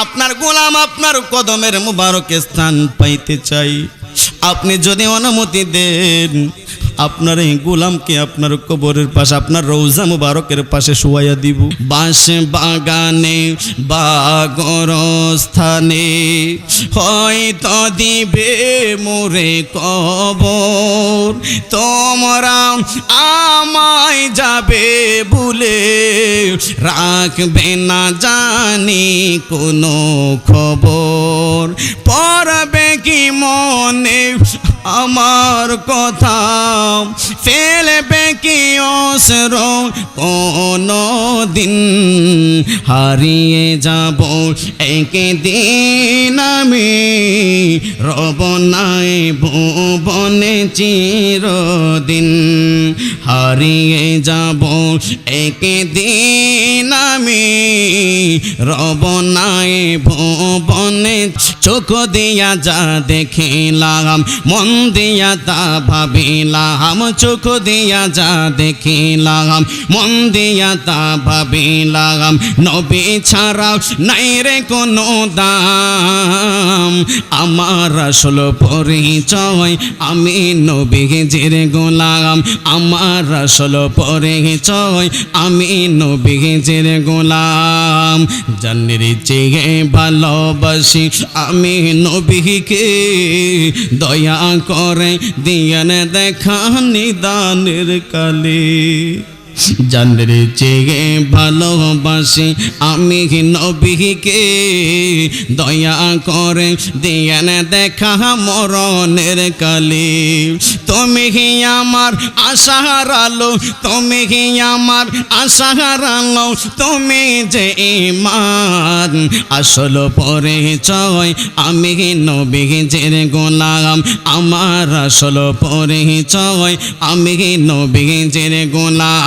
আপনার গোলাম আপনার কদমের মুবারকে স্থান পাইতে চাই। আপনি যদি অনুমতি দেন আপনার এই গোলামকে আপনার কবরের পাশে আপনার রওজা মুবারকের পাশে শুয়াইয়া দিব। বাঁশ বাগানে বা গোরস্থানে হয়তো দিবে মোরে কবর, তোমরা আমায় যাবে ভুলে, রাখবে না জানি কোনো খবর। পড়বে কি মনে আমার কথা, ফেলবে কি অশ্র কোনো দিন, হারিয়ে যাব একদিন আমি, রব নাই ভুবনে চিরদিন। হারিয়ে যাব একদিন আমি, রব নাই ভুবনে। চোখ দিয়া যা দেখিলাম, মন দিয়া তা ভাবিলাম, চোখ দিয়া যা দেখিলাম, মন দিয়া তা ভাবিলাম। নবী ছাড়া নাই রে কোনো দাম, আমার আসল পরিচয় আমি নবীজির গোলাম, আমার আসল পরিচয় আমি নবীজির গোলাম। জানের চেয়ে ভালোবাসি আমি নবীকে, দয়া করে দিয়েন দেখা নিদানের কালে। জানের চেয়ে ভালোবাসি আমি নবীকে, দয়া করে দিয়েন দেখা মরণের কালে। তুমি আমার আশার আলো, তুমি আমার আশার আলো, তুমি যে ইমান আসল পরিচয় আমি নবীজির গোলাম, আমার আসল পরিচয় আমি নবীজির গোলাম।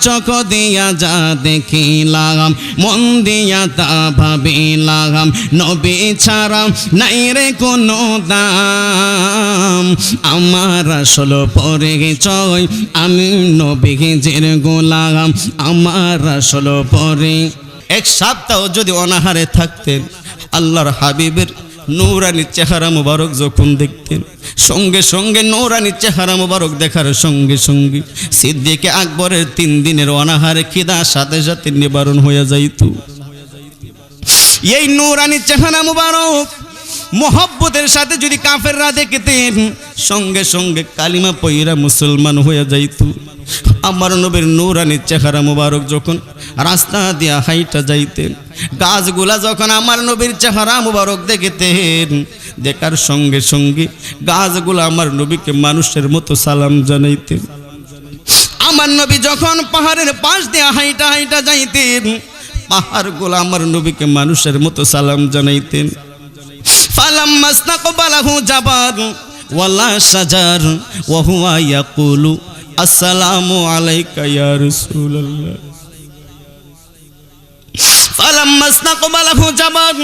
চোখ দিয়া যা দেখিলাম, মন দিয়া তা ভাবিলাম, নবী ছাড়া নাই রে কোনো দাম, আমার আসল পরিচয় আমি নবীজির গোলাম, আমার আসল পরি। এক সপ্তাহ যদি অনাহারে থাকতেন, আল্লাহর হাবিবের নূরানি চেহারা মুবারক যখন দেখতেন, সঙ্গে সঙ্গে নূরানি চেহারা মুবারক দেখার সঙ্গে সঙ্গে সিদ্দিকে আকবরের 3 দিনের অনাহারে খিদা সাথে সাথে নিবারণ হয়ে যাইত। এই নূরানি চেহারা মুবারক মোহব্বতের সাথে যদি কাফেররা দেখতেন, সঙ্গে সঙ্গে কালিমা পয়রা মুসলমান হয়ে যাইত। আমার নবীর নূরানি চেহারা মুবারক যখন রাস্তা দিয়া হাইটা যাইতেন, গাছগুলা যখন আমার নবীর চেহারা মুবারক দেখতেন, দেখার সঙ্গে সঙ্গে গাছগুলা আমার নবীকে মানুষের মতো সালাম জানাইতেন। আমার নবী যখন পাহাড়ের পাশ দিয়া হাইটা হাইটা যাইতেন, পাহাড়গুলা আমার নবীকে মানুষের মতো সালাম জানাইতেন। ফালাম্মা ইসতাকবালাহু জাবার ওয়ালা শাজার ওয়া হুয়া ইয়াকুলু আসসালামু আলাইকা ইয়া রাসূলুল্লাহ। ফালাম্মা ইসতাকবালাহু জাবার,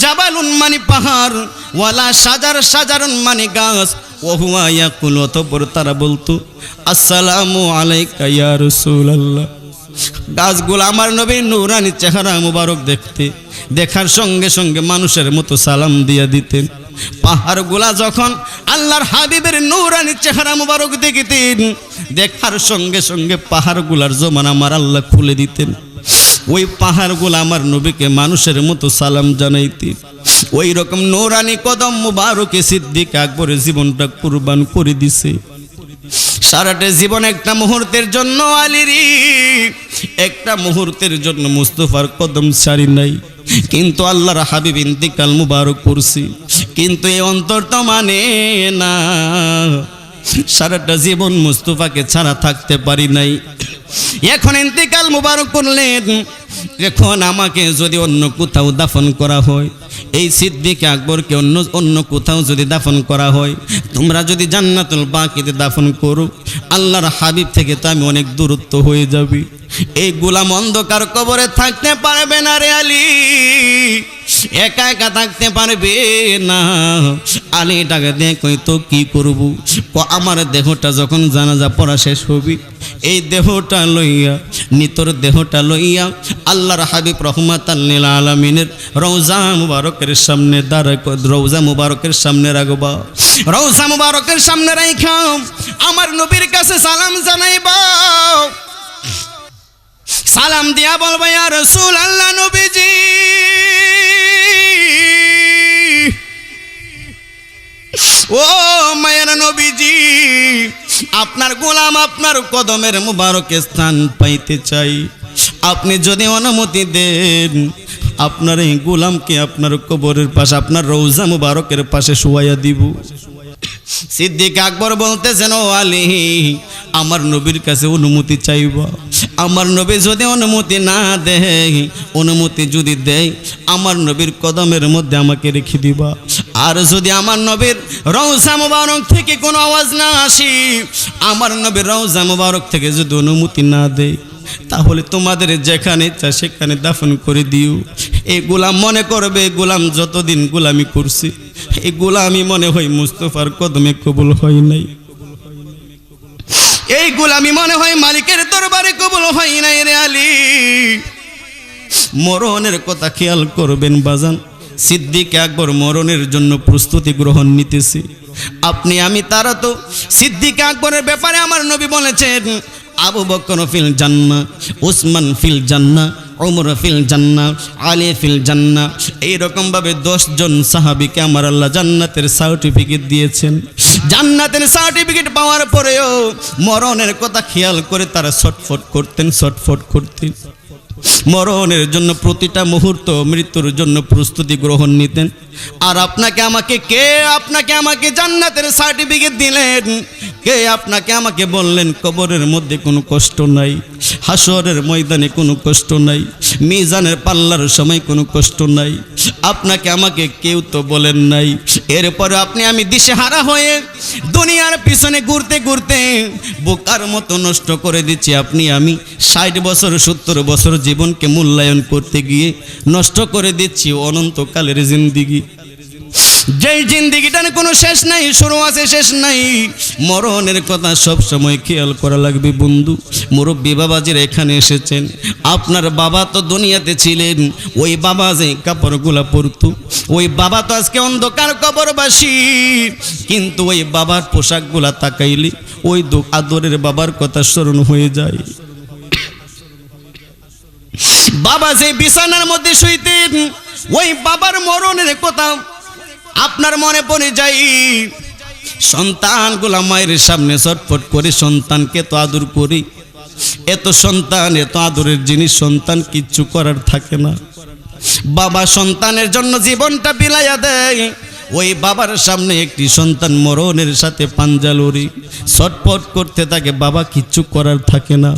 জাবালুন মানে পাহাড়, ওয়ালা শাজার, শাজারুন মানে গাছ, ওয়া হুয়া ইয়াকুলু, অতঃপর তারা বলতো আসসালামু আলাইকা ইয়া রাসূলুল্লাহ। গাছগুলো আমার নবীর নূরানি চেহারা মুবারক দেখতে, দেখার সঙ্গে সঙ্গে মানুষের মতো সালাম দিয়া দিতেন। পাহাড়গুলা যখন আল্লাহর হাবিবের নূরানি চেহারা মুবারক দেখতেন, দেখার সঙ্গে সঙ্গে পাহাড়গুলার জমান আমার আল্লাহ খুলে দিতেন। ওই পাহাড়গুলা আমার নবীকে মানুষের মতো সালাম জানাইতেন। ওই রকম নূরানি কদম মুবারকে সিদ্দিক আকবরের জীবনটা কুরবান করে দিছে। সারাটা জীবন একটা মুহূর্তের জন্য আলীরি, একটা মুহূর্তের জন্য মুস্তাফার কদম ছাড়ি নাই, কিন্তু আল্লাহর হাবিব ইন্তিকাল মুবারক করছি, কিন্তু এই অন্তর তো মানে না। সারাটা জীবন মুস্তাফাকে ছাড়া থাকতে পারি নাই, এখন ইন্তিকাল মুবারক করলেন, এখন আমাকে যদি অন্য কোথাও দাফন করা হয়, এই সিদ্দিক আকবরকে অন্য কোথাও যদি দাফন করা হয়, তোমরা যদি জান্নাতুল বাকিতে দাফন করো, আল্লাহর হাবিব থেকে তো আমি অনেক দূরত্ব হয়ে যাবি। এই গোলাম অন্ধকার কবরে থাকতে পারবে না রে আলী। একা একা থাকতে পারবে না। আলী ডাকে দিয়ে কই তো কি করব? আমার দেহটা যখন জানাজা পড়া শেষ হবি, এই দেহটা লইয়া, নিতর দেহটা লইয়া আল্লাহর হাবিব রহমাতাল লিল আলামিনের রওজা মুবারকের সামনে রওজা মুবারকের সামনে রাখবা। রওজা মুবারকের সামনে রাইখা আমার নবীর কাছে সালাম জানাইবা। সালাম দিয়া বলবা, ইয়া রাসূলুল্লাহ, নবীজি ও মায়ের নবীজি, আপনার গোলাম আপনার কদমের মুবারকে স্থান পাইতে চাই। আপনি যদি অনুমতি দেন, আপনার এই গোলামকে আপনার কবরের পাশে, আপনার রওজা মুবারকের পাশে শুয়াইয়া দিব। সিদ্দিক আকবর বলতেছেন, ও আলী, আমার নবীর কাছে অনুমতি চাইবা। আমার নবী যদি অনুমতি না দেয়, অনুমতি যদি দেয়, আমার নবীর কদমের মধ্যে আমাকে রেখে দিবা। আর যদি আমার নবীর রওজা মুবারক থেকে কোনো আওয়াজ না আসে, আমার নবীর রওজা মুবারক থেকে যদি অনুমতি না দেয়, তাহলে তোমাদের যেখানে ইচ্ছা সেখানে দাফন করে দিও। এই গোলাম মনে করবে, গোলাম যতদিন গোলামি করছি, এই গোলামি মনে হয় মুস্তাফার কদমে কবুল হয় নাই, এই গোলামি মনে হয় মালিকের দরবারে কবুল হয় নাই। রে আলী, মরণের কথা খেয়াল করবেন বাজান। সিদ্দিক আকবর মরণের জন্য প্রস্তুতি গ্রহণ নিতেছে। আপনি আমি তারা তো সিদ্দিক আকবরের ব্যাপারে আমার নবী বলেছেন, আবু বকর ফিল জান্নাহ, উসমান ফিল জান্নাহ, ওমর ফিল জান্নাহ, আলী ফিল জান্নাহ। এইরকম ভাবে 10 জন সাহাবীকে আমার আল্লাহ জান্নাতের সার্টিফিকেট দিয়েছেন। জান্নাতের সার্টিফিকেট পাওয়ার পরেও মরণের কথা খেয়াল করে তারা ছটফট করতেন। মরণের জন্য প্রতিটা মুহূর্ত মৃত্যুর জন্য প্রস্তুতি গ্রহণ নিতেন। আর আপনাকে আমাকে জান্নাতের সার্টিফিকেট দিলেন কে? আপনাকে আমাকে বললেন কবরের মধ্যে কোনো কষ্ট নাই, হাসরের ময়দানে কোনো কষ্ট নাই, মিজানের পাল্লার সময় কোনো কষ্ট নাই। আপনাকে আমাকে কেউ তো বলেন নাই। এরপরে আপনি আমি দিশেহারা হয়ে দুনিয়ার পিছনে ঘুরতে বোকার মতো নষ্ট করে দিচ্ছি। আপনি আমি 60 বছর 70 বছর জীবনকে মূল্যায়ন করতে গিয়ে নষ্ট করে দিচ্ছি অনন্তকালের জিন্দিগি। যেই জিন্দিগিটার কোনো শেষ নাই, শুরু আছে শেষ নাই। মরণের কথা সব সময় খেয়াল করা লাগবে বন্ধু। মুরব্বী বাবাজিরা এখানে এসেছেন, আপনার বাবা তো দুনিয়াতে ছিলেন, ওই বাবা যে কাপড়গুলা পরতো, ওই বাবা তো আজকে অন্ধকার কবরবাসী। কিন্তু ওই বাবার পোশাকগুলা তাকাইলে ওই আদরের বাবার কথা স্মরণ হয়ে যায়। বাবা যে বিছানার মধ্যে শুইতেন, ওই বাবার মরণের কথা আপনার মনে পড়ে যায়। সন্তানগুলা মায়ের সামনে ছটফট করে সন্তানকে তো আদর করি, এত সন্তান, এত আদরের জিনিস, সন্তান কিচ্ছু করার থাকে না। বাবা সন্তানের জন্য জীবনটা বিলাইয়া দেয়। ওই বাবার সামনে একটি সন্তান মরণের সাথে পাঞ্জা লড়ি ছটফট করতে থাকে, বাবা কিচ্ছু করার থাকে না।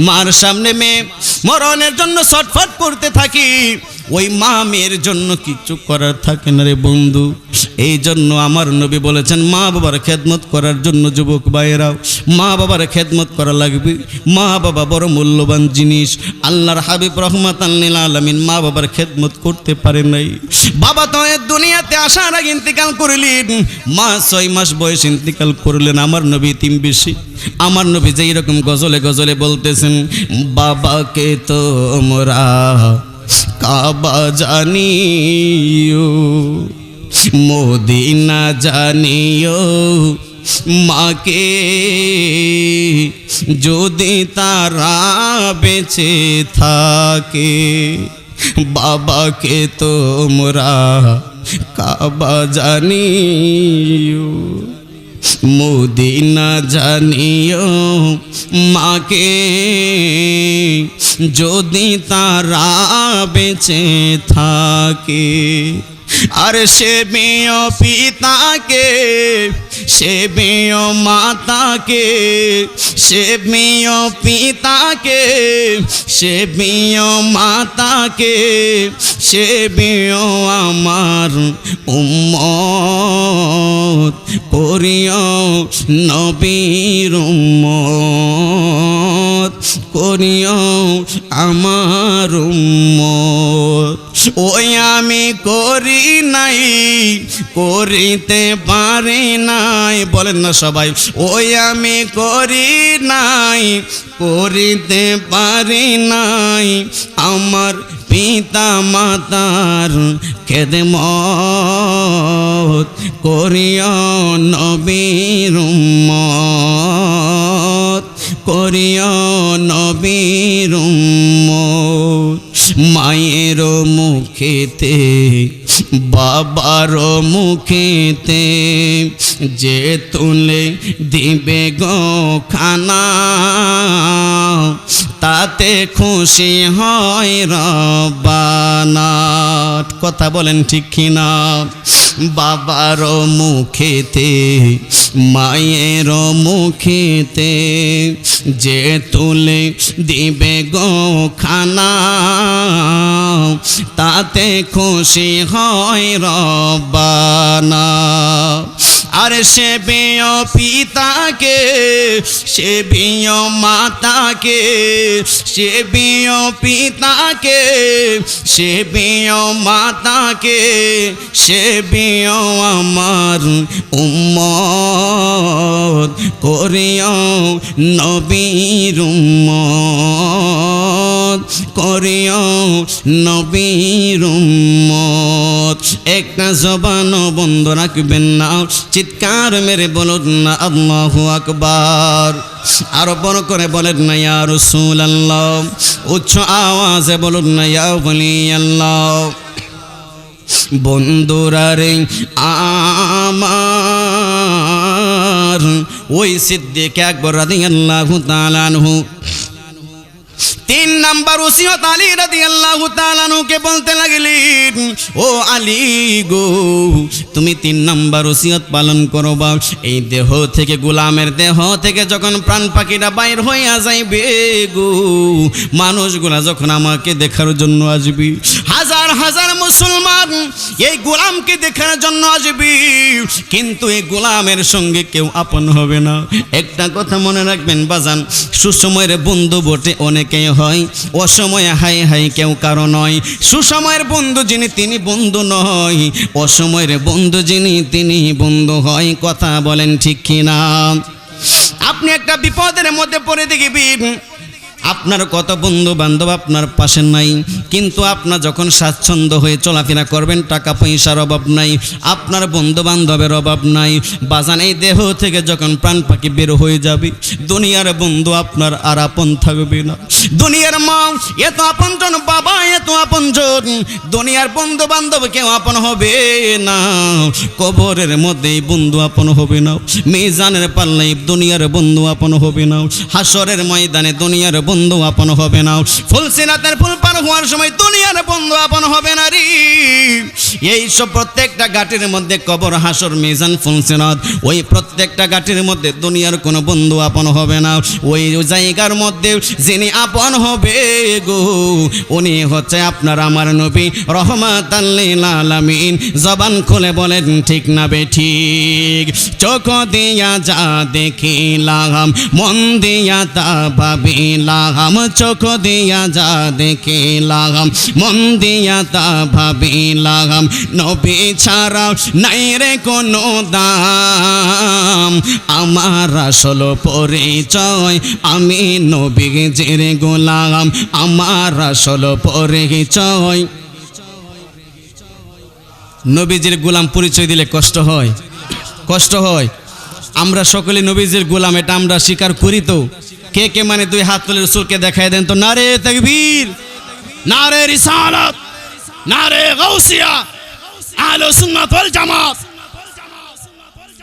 মার সামনে মেয়ে মরণের জন্য ছটফট করতে থাকি, ওই মা মেয়ের জন্য কিচ্ছু করার থাকে না রে বন্ধু। এই জন্য আমার নবী বলেছেন, মা বাবার খেদমত করার জন্য যুবক ভাইয়েরাও মা বাবার খেদমত করা লাগবে। মা বাবা বড় মূল্যবান জিনিস। আল্লাহর হাবিব রহমাতাল লিল আলামিন মা বাবার খেদমত করতে পারে নাই। বাবা তো এই দুনিয়াতে আসার আগে ইন্তিকাল করলেন, মা 6 মাস বয়সে ইন্তিকাল করলেন। আমার নবী তিন বেশি। আমার নবী যে এরকম গজলে বলতেছেন, বাবাকে তোমরা কাবা জানিও, মদিনা জানিও, মাকে যদি তারা বেঁচে থাকে। বাবাকে তোমরা কাবা জানিও, মদিনা জানিও, মাকে যদি তারা বেঁচে থাকে। আর সে মেয় পিতাকে, সে মেয় মাতাকে, সে মেয় পিতাকে, সে মেয় মাতাকে, সে মেয় আমার উম্মত করিও, নবীর উম্মত করিও আমার উম্মত। ওই আমি করি নাই, করিতে পারি নাই, বলেন না সবাই, ওই আমি করি নাই, করিতে পারি নাই আমার পিতা মাতার খেদমত, করিও নবীর উম্মত, করিও নবীর উম্মত। মায়ের মুখেতে বাবার মুখেতে যে তুলে দিবে গো খানা, তাতে খুশি হয় রব্বানা। কথা বলেন ঠিক কিনা? বাবার মুখেতে মায়ের মুখেতে যে তুলে দিবে গো খানা, তাতে খুশি হয় রব্বানা। আর সে বিয় পিতাকে, সে বিয় মাতাকে, সে বিয় পিতাকে, সে বিয় মাতাকে, সে বিয় আমার উম্মত, করিও নবীর উম্মত, করিও নবীর উম্মত। একটা জবান বন্ধ রাখবেন না, চিৎকার মেরে বলুন না আল্লাহু আকবার। আরো বড় করে বলেন না ইয়া রাসূলুল্লাহ, উচ্চ আওয়াজে বলুন না ইয়া ওয়ালিয়াল্লাহ। বন্ধুরা রে আমার, ওই সিদ্দিক আকবর রাদিয়াল্লাহু তাআলা আনহু 3 নাম্বার ওসিয়ত আলী রাদিয়াল্লাহু তাআলা আনহুকে বলতে লাগলেন, ও আলী গো, তুমি 3 নাম্বার ওসিয়ত পালন করবা। এই দেহ থেকে, গোলামের দেহ থেকে যখন প্রাণ পাখিটা বাইর হইয়া যাইবে গো, মানুষগুলা যখন আমাকে দেখার জন্য আসবে, হাজার হাজার মুসলমান এই গোলামকে দেখার জন্য আসবে, কিন্তু এই গোলামের সঙ্গে কেউ আপন হবে না। একটা কথা মনে রাখবেন বাজান, সুসময়ের বন্ধু বটে অনেকেই হয়, অসময়ে হাই হাই কেউ কারো নয়। সুসময়ের বন্ধু যিনি তিনি বন্ধু নয়, অসময়ের বন্ধু যিনি তিনি বন্ধু হয়। কথা বলেন ঠিক কিনা? আপনি একটা বিপদের মধ্যে পড়ে দেখবেন, আপনার কত বন্ধু বান্ধব আপনার পাশে নাই, কিন্তু আপনার যখন স্বাচ্ছন্দ্য হয়ে চলাফেরা করবেন, টাকা পয়সার অভাব নাই, আপনার বন্ধু বান্ধবের অভাব নাই। বাজান এই দেহ থেকে যখন প্রাণ পাখি বের হয়ে যাবে, দুনিয়ার বন্ধু আপনার আর আপন থাকবে না। দুনিয়ার মা এত আপনজন, বাবা এত আপনজন, দুনিয়ার বন্ধু বান্ধব কেউ আপন হবে না। কবরের মধ্যে বন্ধু আপন হবে না, মিজানের পাল্লায় দুনিয়ার বন্ধু আপন হবে না, হাসরের ময়দানে দুনিয়ার বন্ধু আপন হবে না, ফুলসিরাতের ফুল পার হওয়ার সময় দুনিয়ার বন্ধু আপন হবে না রে। এই সব প্রত্যেকটা ঘাটের মধ্যে, কবর, হাসর, মিজান, ফুলসিরাত, ওই প্রত্যেকটা ঘাটের মধ্যে দুনিয়ার কোনো বন্ধু আপন হবে না। ওই জায়গার মধ্যে যিনি আপন হবে গো, উনি হচ্ছে আপনার আমার নবী রহমাতাল লিল আলামিন। জবান খুলে বলেন ঠিক না বেঠিক? চোখ দিয়া যা দেখিলাম, মন দিয়া তা ভাবিলাম, চোখ দিয়া যা দেখিলাম, মন দিয়া তা ভাবিলাম, নবী ছাড়া নাই রে কোনো দাম, আমার আসল পরিচয় আমি নবীজির গোলাম, আমার আসল পরিচয়। নবীজির গোলাম পরিচয় দিলে কষ্ট হয়, কষ্ট হয়। আমরা সকলে নবীজির গোলাম, এটা আমরা স্বীকার করি। তো কে কে মানে 2 হাত তুলে রাসূলকে দেখায় দেন তো। নারে তাকবীর, নারে রিসালাত, নারে গাউসিয়া, আহলুস সুন্নাত ওয়াল জামাত।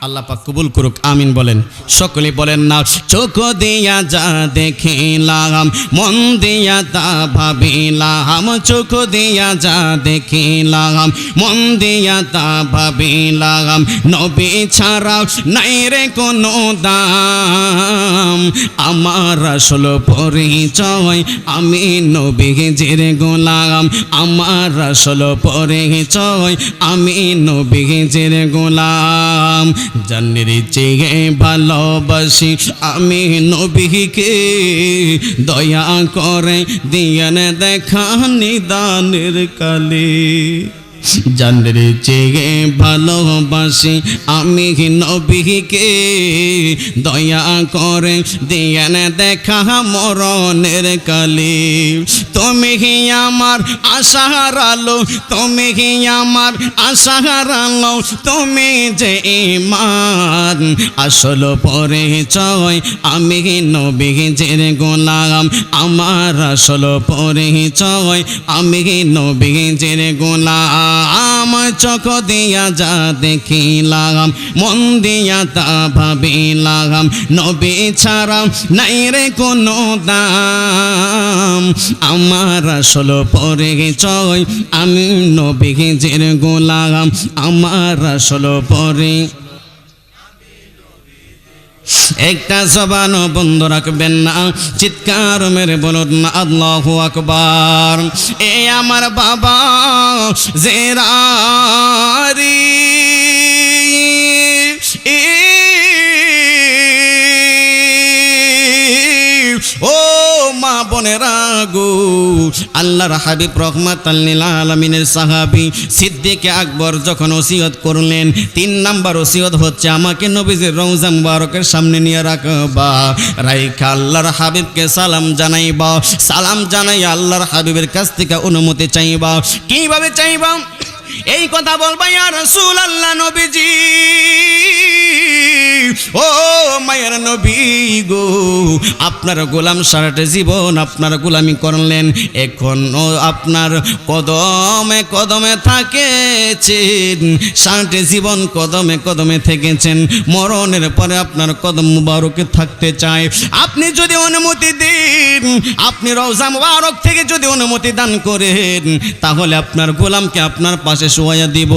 আল্লাহ পাক কবুল করুক, আমিন বলেন। সকলে বলেন না, চোখ দিয়া যা দেখিলাম, মন দিয়া তা ভাবিলাম, চোখ দিয়া যা দেখিলাম, মন দিয়া তা ভাবিলাম, নবী ছাড়া নাই রে কোনো দাম, আমার আসল পরিচয় আমি নবীজির গোলাম, আমার আসল পরিচয় আমি নবীজির গোলাম। জানের চেয়ে ভালোবাসি আমি নবীকে দয়া করে দিয়েন দেখা নিদানের কালে জানের চেয়ে ভালোবাসি আমি নবীকে দয়া করে দিয়েন দেখা মরণের কালে তুমি আমার আশার আলো তুমি আমার আশার আলো তুমি যে ইমান আসল পরিচয় আমি নবীজির গোলাম আমার আসল পরিচয় আমি নবীজির গোলাম চোখ দিয়া যা দেখিলাম মন দিয়া তা ভাবিলাম নবী ছাড়া নাই রে কোনো দাম আমার আসল পরিচয় আমি নবীজির গোলাম আমার আসল পরিচয় একটা জবান বন্ধ রাখবেন না চিৎকার মেরে বলুন না আল্লাহু আকবার এ আমার বাবা জেরারি ও মা বোনেরা গো আল্লাহর হাবিব রাহমাতাল লিল আলামিনের সাহাবী সিদ্দিক আকবর যখন ওসিয়ত করলেন 3 নাম্বার ওসিয়ত হচ্ছে আমাকে নবীজির রওজা মুবারকের সামনে নিয়ে রাখবা রাইখা আল্লাহর হাবিবকে সালাম জানাইবা সালাম জানাই আল্লাহর হাবিবের কাছ থেকে অনুমতি চাইবা কিভাবে চাইবা এই কথা বলবা ইয়া রাসূলুল্লাহ নবীজি ও মায়ের নবী গো আপনার গোলাম সারাটা জীবন আপনার গোলামি করলেন এখনো আপনার কদমে কদমে থাকেছেন সারাটা জীবন কদমে কদমে থেকেছেন মরণের পরে আপনার কদম মুবারকে থাকতে চায় আপনি যদি অনুমতি দেন আপনি রওজা মুবারক থেকে যদি অনুমতি দান করেন তাহলে আপনার গোলামকে আপনার পাশে শোয়া দিব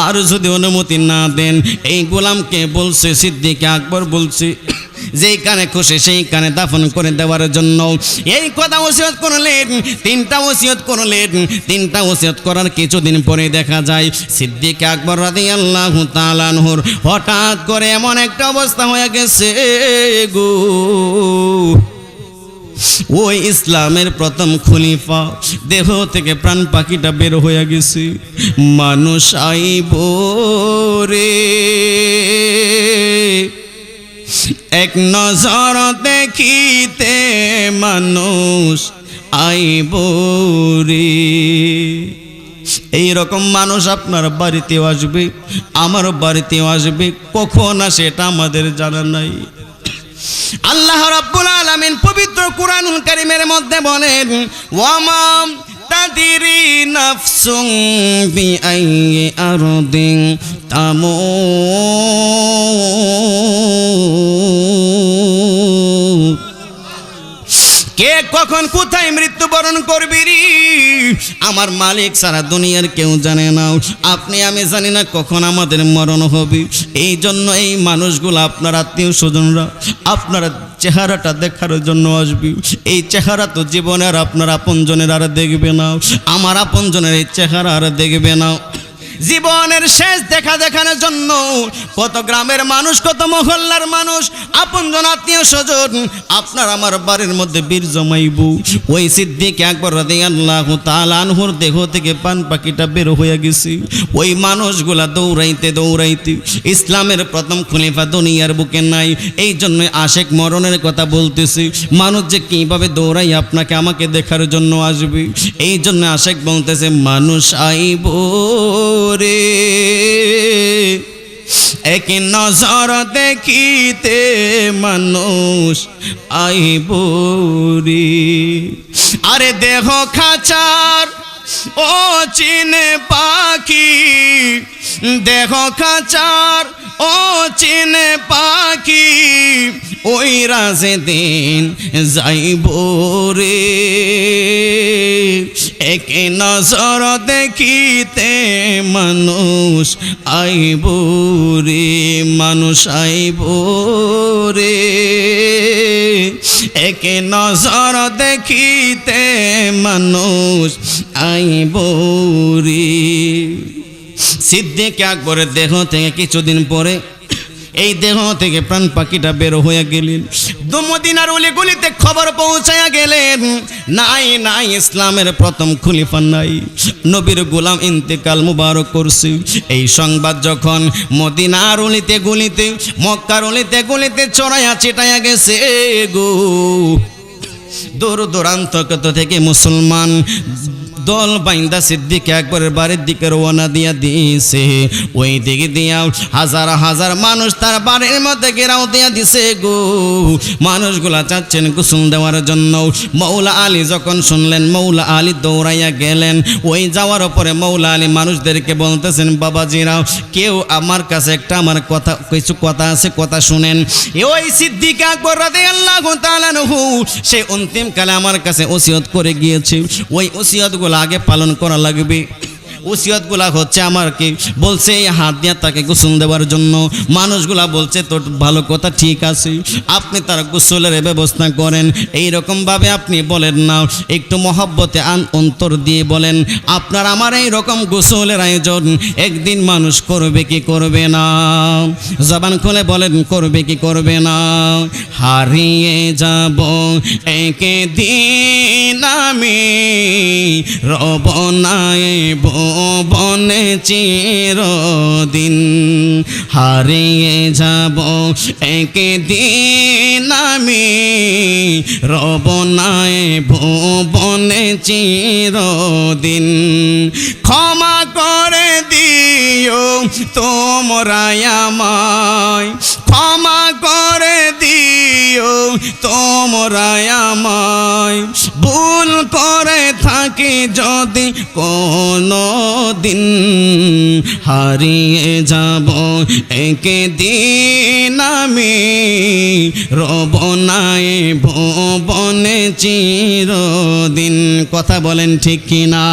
আর যদি অনুমতি না দেন এই গোলামকে বলছে সিদ্দিক আকবর বলছে যেইখানে খুশি সেইখানে দাফন করে দেওয়ার জন্য এই কথা ওসিয়ত করলেন 3টা ওসিয়ত করলেন 3টা ওসিয়ত করার কিছুদিন পরে দেখা যায় সিদ্দিক আকবর রাদিয়াল্লাহু তাআলা আনহুর হঠাৎ করে এমন একটা অবস্থা হয়ে গেছে গো ওই ইসলামের প্রথম খলিফা দেহ থেকে প্রাণ পাখিটা বের হয়ে গেছে মানুষ আইব রে এক নজর দেখিতে মানুষ আইব রে এই রকম মানুষ আপনার বাড়িতেও আসবে আমার বাড়িতেও আসবে কখন আসে এটা আমাদের জানা নাই আল্লাহ রাব্বুল আলামিন পবিত্র কুরআনুল কারীমের মধ্যে বলেন ওয়ামা তাদরি নাফসুন বিআইয়ি আরদিন তামুত কে কখন কোথায় মৃত্যুবরণ করবি রে আমার মালিক সারা দুনিয়ার কেউ জানে না আপনি আমি জানি না কখন আমাদের মরণ হবে এই জন্য এই মানুষগুলো আপনার আত্মীয় স্বজনরা আপনার চেহারাটা দেখার জন্য আসবে এই চেহারা তো জীবনে আর আপনার আপনজনের আর দেখবে না আমার আপনজনের এই চেহারা আর দেখবে না জীবনের শেষ দেখা দেখানোর জন্য কত গ্রামের মানুষ কত মহল্লার মানুষ আপনজন আত্মীয় স্বজন আপনার আমার বাড়ির মধ্যে বীর জমাইব ওই সিদ্দিক আকবর রাদিয়াল্লাহু তাআলা আনহুর দেহ থেকে পান পাখিটা বের হয়ে গেছে ওই মানুষগুলা দৌড়াইতে দৌড়াইতে ইসলামের প্রথম খলিফা দুনিয়ার বুকে নাই এই জন্য আশেক মরণের কথা বলতেছি মানুষ যে কিভাবে দৌড়াই আপনাকে আমাকে দেখার জন্য আসবে এই জন্য আশেক বলতেছে মানুষ আইব রে এক নজর দেখিতে মানুষ আইব রে আরে দেহ খাঁচার ও চিনে পাখি দেহ খাঁচার ও চিনে পাখি ওই রাজে দিন যাইব রে এক নজর দেখিতে মানুষ আইব রে মানুষ আইব রে এক নজর দেখিতে মানুষ আইব রে সিদ্দিক আকবরের দেহ থেকে কিছুদিন পরে এই দেহ থেকে প্রাণ পাখিটা বের হয়ে গেলেন। মদিনার অলিগলিতে খবর পৌঁছায়া গেলেন, নাই নাই ইসলামের প্রথম খলিফা নাই, নবীর গোলাম ইন্তেকাল মুবারক করছে। এই সংবাদ যখন মদিনার অলিতে গলিতে, মক্কার অলিতে গলিতে ছড়ায়া ছিটায়া গেছে গো, দূর দূরান্ত থেকে মুসলমান দল বাইন্দা সিদ্দিক আকবরের বাড়ির দিকে রওনা দিয়া দিয়েছে। ওই দিকে দিয়া হাজার হাজার মানুষ তার বাড়ির মধ্যে ঘেরাও দিয়া দিছে গো। মানুষগুলা চাচ্ছেন গোসল দেওয়ার জন্য। মৌলা আলী যখন শুনলেন, মৌলা আলী দৌড়াইয়া গেলেন। ওই যাওয়ার পরে মৌলা আলী মানুষদেরকে বলতেছেন, বাবাজিরা, কেউ আমার কাছে একটা আমার কথা, কিছু কথা আছে, কথা শুনেন। ওই সিদ্দিক আকবর রাদিয়াল্লাহু তাআলা আনহু সে অন্তিম কালে আমার কাছে ওসিয়ত করে গিয়েছে। ওই ওসিয়তগুলো আগে পালন করা লাগবে। ওসিয়তগুলা হচ্ছে আমাকে বলছে এই হাত দিয়ে তাকে গোসল দেওয়ার জন্য। মানুষগুলা বলছে তো ভালো কথা, ঠিক আছে, আপনি তার গোসলের ব্যবস্থা করেন। এই রকমভাবে আপনি বলেন না, একটু মহব্বতে অন্তর দিয়ে বলেন, আপনার আমার এই রকম গোসলের আয়োজন একদিন মানুষ করবে কি করবে না? জবান খুলে বলেন, করবে কি করবে না? হারিয়ে যাব একদিন আমি, রব নাই বনে চিরদিন। হারিয়ে যাব একদিন আমি, রব নাই ভুবনে চিরদিন। ক্ষমা করে দিও তোমরা আমায়, ক্ষমা করে দিও তোমরা আমায়, ভুল করে থাকি যদি কোনো দিন। হারিয়ে যাব একদিন আমি, রব নাই ভুবনে চিরদিন। কথা বলেন ঠিক কিনা?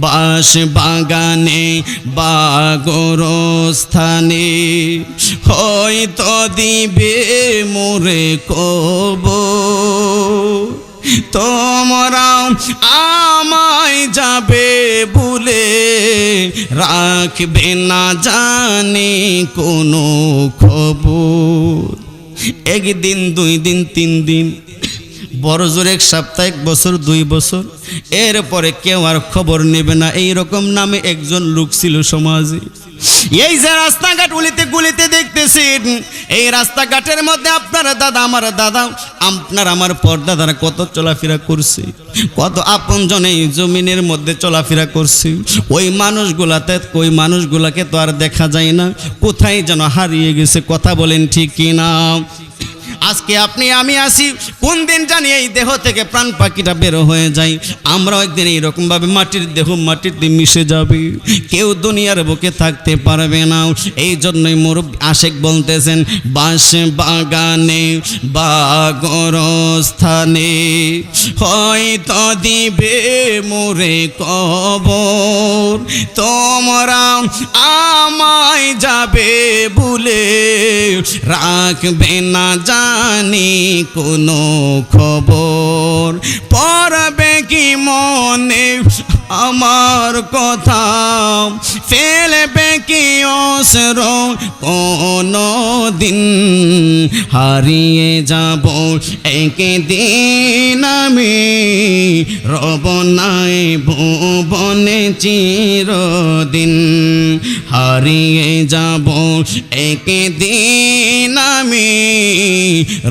বাঁশ বাগানে বা গোরস্থানে হয়তো দিবে মোরে কবর। তোমরা আমায় যাবে ভুলে, রাখবে না জানি কোনো খবর। একদিন, 2 দিন, 3 দিন, বড় জোর 1 সপ্তাহ, 1 বছর, 2 বছর, এরপরে কেউ আর খবর নেবে না। এইরকম নামে একজন লোক ছিল সমাজে। এই যে রাস্তাঘাট উলিতে গুলিতে দেখতেছেন, এই রাস্তাঘাটের মধ্যে আপনার দাদা, আমার দাদা, আপনার আমার পরদাদারা কত চলাফেরা করছে, কত আপনজন এই জমিনের মধ্যে চলাফেরা করছে। ওই মানুষগুলাকে তো আর দেখা যায় না, কোথায় যেন হারিয়ে গেছে। কথা বলেন ঠিক কিনা? আজকে আপনি আমি আসি, কোন দিন জানি এই দেহ থেকে প্রাণ পাখিটা বের হয়ে যায়। আমরা একদিন এইরকমভাবে মাটির দেহ মাটিতে মিশে যাবে, কেউ দুনিয়ার বুকে থাকতে পারবে না। এই জন্যই মুরব্বি আশেক বলতেছেন, বাঁশ বাগানে বা গোরস্থানে হয়তো দিবে মোরে কবর। তোমরা আমায় যাবে ভুলে, রাখবে না জানি কোনো খবর। পড়বে কি মনে আমার কথা, ফেলবে কি অশ্র কোনো দিন। হারিয়ে যাব একদিন আমি, রব নাই ভুবনে চিরদিন। হারিয়ে যাব একদিন আমি,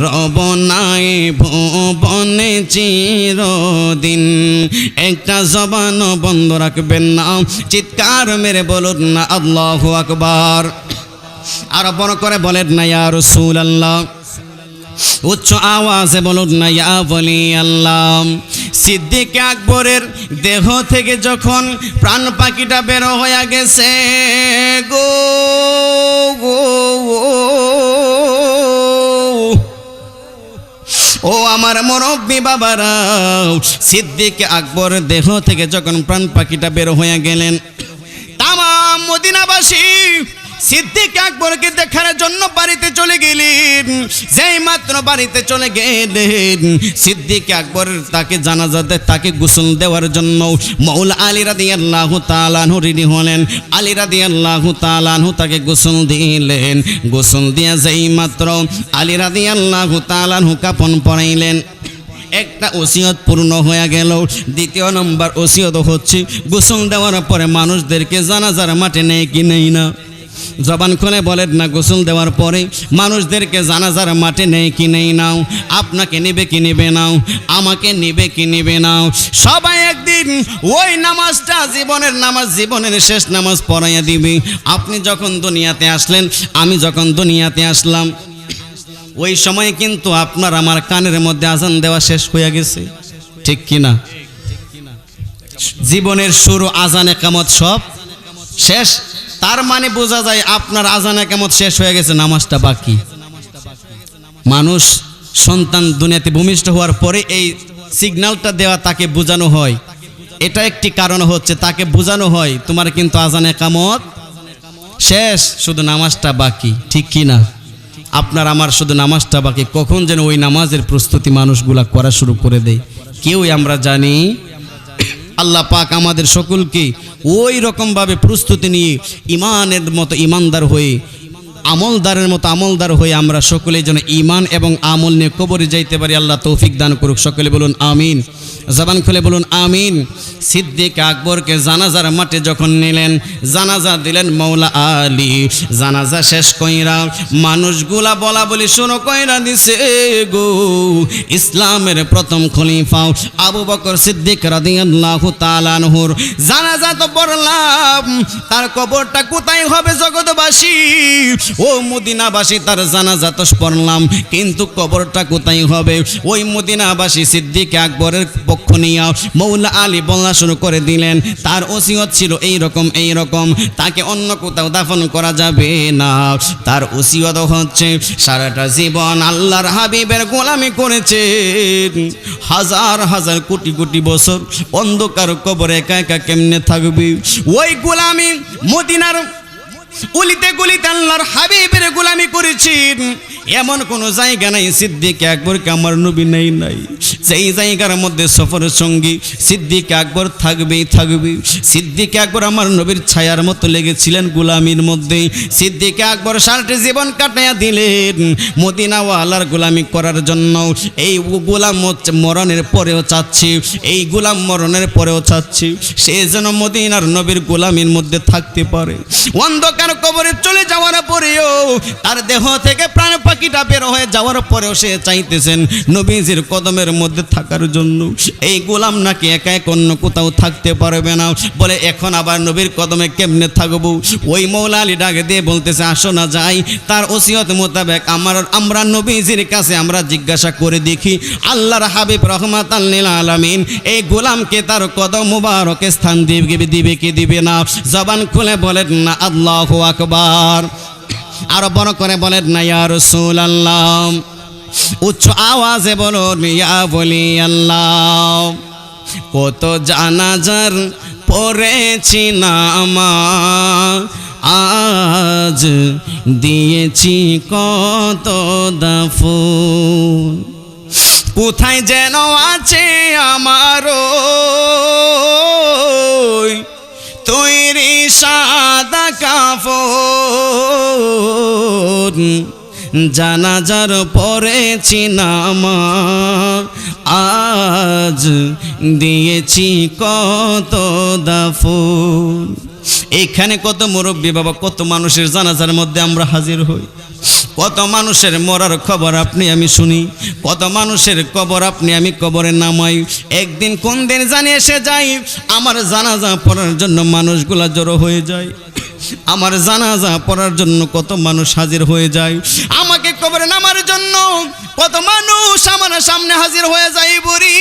রব নাই ভুবনে চিরদিন। একটা জবান বন্ধ রাখবেন না, চিৎকার মেরে বলুন না আল্লাহু আকবার। আর বড় করে বলেন না ইয়া রাসূলুল্লাহ, উচ্চ আওয়াজে বলুন না ইয়া ওলি আল্লাহ। সিদ্দিক আকবরের দেহ থেকে যখন প্রাণ পাখিটা বের হয়ে গেছে গো, ও আমার মুরব্বি বাবারা, সিদ্দিক আকবর দেহ থেকে যখন প্রাণ পাখিটা বের হয়ে গেলেন, তামাম মদিনাবাসী সিদ্দিক আকবরকে দেখার জন্য বাড়িতে চলে গেলেন। যেই মাত্র বাড়িতে চলে গেলেন, সিদ্দিক আকবর তাকে জানাজাতে তাকে গোসল দেওয়ার জন্য মৌলা আলী রাদিয়াল্লাহু তাআলা আনহু রেডি হলেন। আলী রাদিয়াল্লাহু তাআলা আনহু তাকে গোসল দিলেন। গোসল দিয়া যেই মাত্র আলী রাদিয়াল্লাহু তাআলা আনহু কাফন পরাইলেন, একটা ওসিয়ত পূর্ণ হয়ে গেল। দ্বিতীয় নম্বর ওসিয়ত হচ্ছে গোসল দেওয়ার পরে মানুষদেরকে জানাজার মাঠে নেয় কি নেই না? জবান খুলে বলেন না, গোসল দেওয়ার পরে মানুষদেরকে জানাজার মাঠে নেই কি নেই নাও? আপনাকে নেবে কি নেবে নাও? আমাকে নেবে কি নেবে নাও? সবাই একদিন ওই নামাজটা জীবনের নামাজ, জীবনের শেষ নামাজ পড়াইয়া দিবে। আপনি যখন দুনিয়াতে আসলেন, আমি যখন দুনিয়াতে আসলাম, ওই সময় কিন্তু আপনার আমার কানের মধ্যে আজান দেওয়া শেষ হয়ে গেছে, ঠিক কিনা? জীবনের শুরু, আজান, একামত সব শেষ। তার মানে বোঝা যায় আপনার আজান একামত শেষ হয়ে গেছে, নামাজটা বাকি। মানুষ সন্তান দুনিয়াতে ভূমিষ্ঠ হওয়ার পরে এই সিগন্যালটা দেওয়া তাকে বোঝানো হয়। এটা একটি কারণ হচ্ছে তাকে বোঝানো হয় তোমার কিন্তু আজান একামত শেষ, শুধু নামাজটা বাকি, ঠিক কিনা? আপনার আমার শুধু নামাজটা বাকি। কখন যেন ওই নামাজের প্রস্তুতি মানুষগুলা করা শুরু করে দেয়, কেউই আমরা জানি। আল্লাহ পাক আমাদের সকলকে ওই রকমভাবে প্রস্তুতি নিয়ে ইমানের মতো ইমানদার হয়ে, আমলদারের মতো আমলদার হয়ে আমরা সকলেই যেন ইমান এবং আমল নিয়ে কবরে যাইতে পারি। আল্লাহ তৌফিক দান করুক। সকলে বলুন আমিন, জবান খুলে বলুন আমিন। সিদ্দিক আকবরকে জানাজার মাঠে যখন নিলেন, জানাজা দিলেন মৌলা আলী। জানাজা শেষ কইরা মানুষগুলা বলা বলি শুনো কইরা দিছে গো, ইসলামের প্রথম খলিফা আবু বকর সিদ্দিক রাদিয়াল্লাহু তাআলা আনহুর জানাজা তো পড়লাম, তার কবরটা কোথায় হবে জগৎবাসী ও মদিনাবাসী? তার জানাজা তো পড়লাম, কিন্তু কবরটা কোথায় হবে? ওই মদিনাবাসী সিদ্দিক আকবরের পক্ষ নিয়ে মৌলা আলী বলা শুরু করে দিলেন। তার ওসিয়ত ছিল এই রকম, তাকে অন্য কোথাও দাফন করা যাবে না। তার ওসিয়ত হচ্ছে সারাটা জীবন আল্লাহর হাবিবের গোলামি করেছে, হাজার হাজার কোটি কোটি বছর অন্ধকার কবরে একা একা কেমনে থাকবে? ওই গোলামি মদিনার উলিতে গুলিতে আল্লাহর হাবিবের গোলামি করেছেন, এমন কোন জায়গা নাই সিদ্দিক আকবরকে আমার নবী নাই। সেই জায়গার মধ্যে সফর সঙ্গী সিদ্দিক আকবর থাকবেই থাকবে। সিদ্দিক আকবর আমার নবীর ছায়ার মতো লেগেছিলেন গোলামির মধ্যে। সিদ্দিক আকবর সারাটি জীবন কাটাইয়া দিলেন মদিনাওয়ালার গোলামি করার জন্য। এই গোলাম মরণের পরেও চাচ্ছি, এই গোলাম মরণের পরেও চাচ্ছি সে যেন মদিনার নবীর গোলামির মধ্যে থাকতে পারে। অন্ধকার কবরে চলে যাওয়ার পরেও, তার দেহ থেকে প্রাণ পাখিটা বের হয়ে যাওয়ার পরেও সে চাইতেছেন নবীজির কদমের মধ্যে থাকার জন্য। এই গোলাম নাকি একা এক অন্য কোথাও থাকতে পারবে না, বলে এখন আবার নবীর কদমে কেমনে থাকবো? ওই মৌলা আলী ডাকে দিয়ে বলতেছে আসো না যাই, তার ওসিয়ত মোতাবেক আমরা নবীজির কাছে আমরা জিজ্ঞাসা করে দেখি আল্লাহর হাবিব রাহমাতাল লিল আলামিন এই গোলামকে তার কদম মুবারকে স্থান দিবে কি দিবে না? জবান খুলে বলেন না আল্লাহু আকবার। আরো বড় করে বলেন না ইয়া রাসূলুল্লাহ। উচ্চ আওয়াজে বলুন ইয়া ওলি আল্লাহ। কত জানাজার পড়েছি নামাজ, দিয়েছি কত দাফন, কোথায় যেন আছে আমারও তৈরি সাদা কাফন, জানাজার পড়েছি নামাজ, দিয়েছি কত দাফন। এখানে কত মুরব্বী বাবা, কত মানুষের জানাজার মধ্যে আমরা হাজির হই, কত মানুষের মরার খবর আপনি আমি শুনি, কত মানুষের কবর আপনি আমি কবরে নামাই। একদিন কোন দিন জানি এসে যাই, আমার জানাজা পড়ার জন্য মানুষগুলা জড়ো হয়ে যায়, আমার জানাজা পড়ার জন্য কত মানুষ হাজির হয়ে যায়। আমাকে কবরে নামার জন্য কত মানুষ আমার সামনে হাজির হয়ে যায় বুড়ি।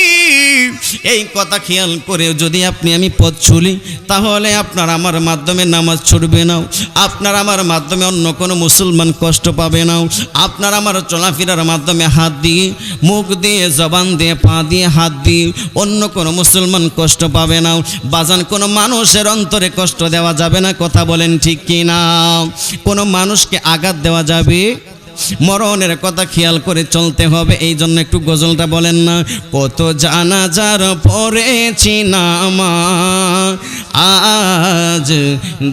এই কথা খেয়াল করে যদি আপনি আমি পথ চলি, তাহলে আপনার আমার মাধ্যমে নামাজ ছুটবে না, আপনার আমার মাধ্যমে অন্য কোনো মুসলমান কষ্ট পাবে না, আপনার আমার চলাফেরার মাধ্যমে হাত দিয়ে, মুখ দিয়ে, জবান দিয়ে, পা দিয়ে, হাত দিয়ে অন্য কোনো মুসলমান কষ্ট পাবে না। বাজান কোনো মানুষের অন্তরে কষ্ট দেওয়া যাবে না, কথা বলেন ঠিক কি না? কোনো মানুষকে আঘাত দেওয়া যাবে? মরণের কথা খেয়াল করে চলতে হবে। এই জন্য একটু গজলটা বলেন না, কত জানাজার পড়েছি নামাজ, আজ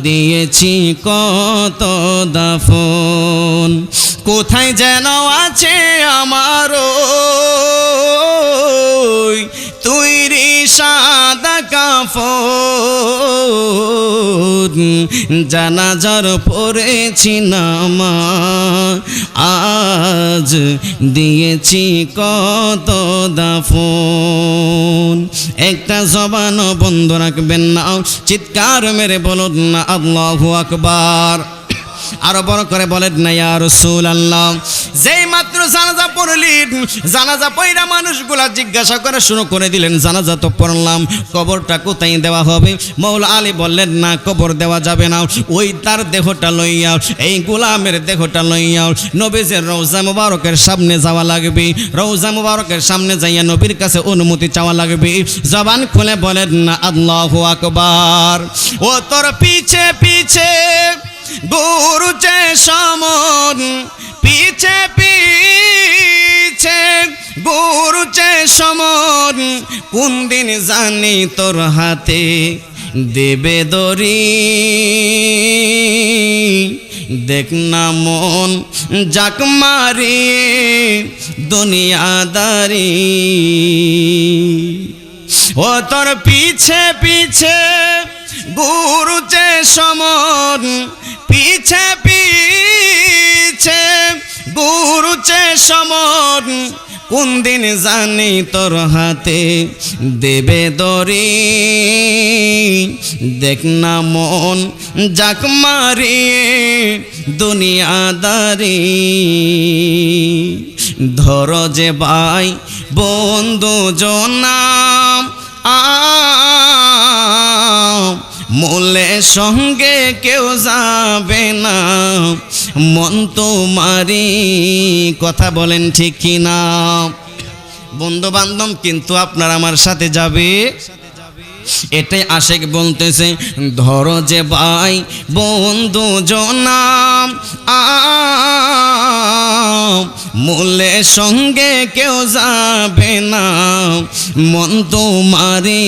দিয়েছি কত দাফন, কোথায় যেন আছে আমারও তৈরি সাদা কাফন, জানাজার পড়েছি নামাজ, আজ দিয়েছি কত দাফন। একটা জবান বন্ধ রাখবেন না, চিৎকার মেরে বলুন না আল্লাহু আকবার। আরো বড় করে বলেন না ইয়া রাসূলুল্লাহ। যেই মাত্র জানাজা পড়লেন, জানাজা পড়া মানুষগুলা জিজ্ঞাসা করে শুরু করে দিলেন, জানাজা তো পড়লাম, কবরটা কোথায় দেওয়া হবে? মৌলা আলী বললেন না, কবর দেওয়া যাবে না, ওই তার দেহটা লইয়া, এই গোলামের দেহটা লইয়া নবীজির রওজা মুবারকের সামনে যাওয়া লাগবে, রওজা মুবারকের সামনে যাইয়া নবীর কাছে অনুমতি চাওয়া লাগবে। জবান খুলে বলেন না আল্লাহু আকবার। ও তোর পিছে পিছে ঘুরছে সমন, পিছে পিছে ঘুরছে সমন, কোন দিন জানি তোর হাতে দেবে দড়ি, দেখ না মন জাক মারিয়ে দুনিয়াদারি। ও তোর পিছে পিছে ঘুরছে সমন, পিছে পিছে ঘুরছে সমন, কোন দিন জানি তোর হাতে দেবে দড়ি, দেখ না মন জাক মারিয়ে দুনিয়াদারি। ধর যে ভাই বন্ধু জনাম মূলে সঙ্গে কেউ যাবে না, মন তোমারি, কথা বলেন ঠিক কি না? বন্ধু বান্ধব কিন্তু আপনার আমার সাথে যাবে, এটাই আশেক বলতেছে। ধরো যে ভাই বন্ধু জনাম মূলে সঙ্গে কেউ যাবে না, মন তোমারি।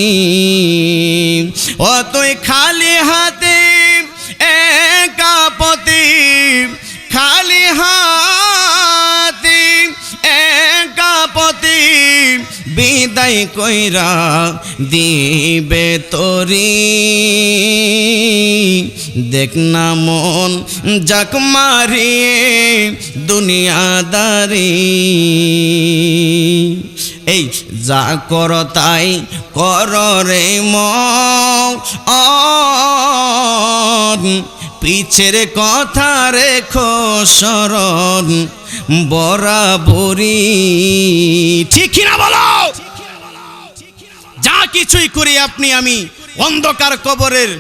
ও তুই খালি হাতে একা পতি, খালি হাতে একা পতি, বিদায় কইরা দিবে তোরি, দেখ না মন জাক মারিয়ে দুনিয়াদারি। এই যা কর তাই কর রে মন, পিছের কথা রেখো স্মরণ বরাবরি। ঠিক না বলো? যা কিছুই করি আপনি আমি অন্ধকার কবরের